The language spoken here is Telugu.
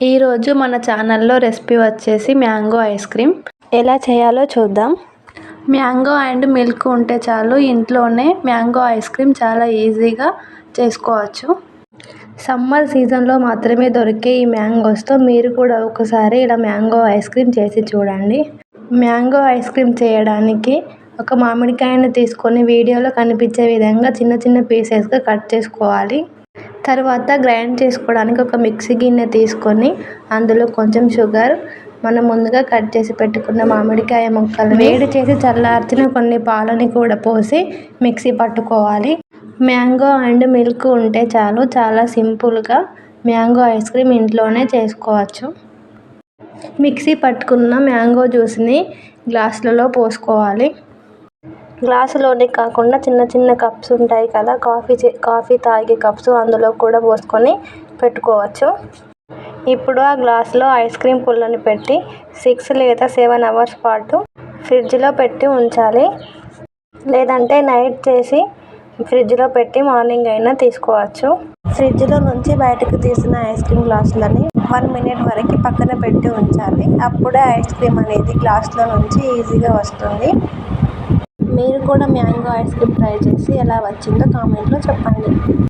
ఈరోజు మన ఛానల్లో రెసిపీ వచ్చేసి మ్యాంగో ఐస్ క్రీమ్ ఎలా చేయాలో చూద్దాం. మ్యాంగో అండ్ మిల్క్ ఉంటే చాలు, ఇంట్లోనే మ్యాంగో ఐస్ క్రీమ్ చాలా ఈజీగా చేసుకోవచ్చు. సమ్మర్ సీజన్లో మాత్రమే దొరికే ఈ మ్యాంగోస్తో మీరు కూడా ఒకసారి ఇలా మ్యాంగో ఐస్ క్రీమ్ చేసి చూడండి. మ్యాంగో ఐస్ క్రీమ్ చేయడానికి ఒక మామిడికాయను తీసుకొని వీడియోలో కనిపించే విధంగా చిన్న చిన్న పీసెస్గా కట్ చేసుకోవాలి. తర్వాత గ్రైండ్ చేసుకోవడానికి ఒక మిక్సీ గిన్నె తీసుకొని అందులో కొంచెం షుగర్, మనం ముందుగా కట్ చేసి పెట్టుకున్న మామిడికాయ ముక్కలు వేడి చేసి చల్లార్చిన కొన్ని పాలని కూడా పోసి మిక్సీ పట్టుకోవాలి. మ్యాంగో అండ్ మిల్క్ ఉంటే చాలు, చాలా సింపుల్గా మ్యాంగో ఐస్ క్రీమ్ ఇంట్లోనే చేసుకోవచ్చు. మిక్సీ పట్టుకున్న మ్యాంగో జ్యూస్ని గ్లాసులలో పోసుకోవాలి. గ్లాసులోనే కాకుండా చిన్న చిన్న కప్స్ ఉంటాయి కదా, కాఫీ తాగే కప్స్, అందులో కూడా పోసుకొని పెట్టుకోవచ్చు. ఇప్పుడు ఆ గ్లాసులో ఐస్ క్రీమ్ పుల్లని పెట్టి 6 లేదా 7 అవర్స్ పాటు ఫ్రిడ్జ్లో పెట్టి ఉంచాలి. లేదంటే నైట్ చేసి ఫ్రిడ్జ్లో పెట్టి మార్నింగ్ అయినా తీసుకోవచ్చు. ఫ్రిడ్జ్లో నుంచి బయటకు తీసిన ఐస్ క్రీమ్ గ్లాసులని 1 మినిట్ వరకు పక్కన పెట్టి ఉంచాలి. అప్పుడే ఐస్ క్రీమ్ అనేది గ్లాసులో నుంచి ఈజీగా వస్తుంది. మీరు కూడా మ్యాంగో ఐస్ క్రీమ్ ట్రై చేసి ఎలా వచ్చిందో కామెంట్లో చెప్పండి.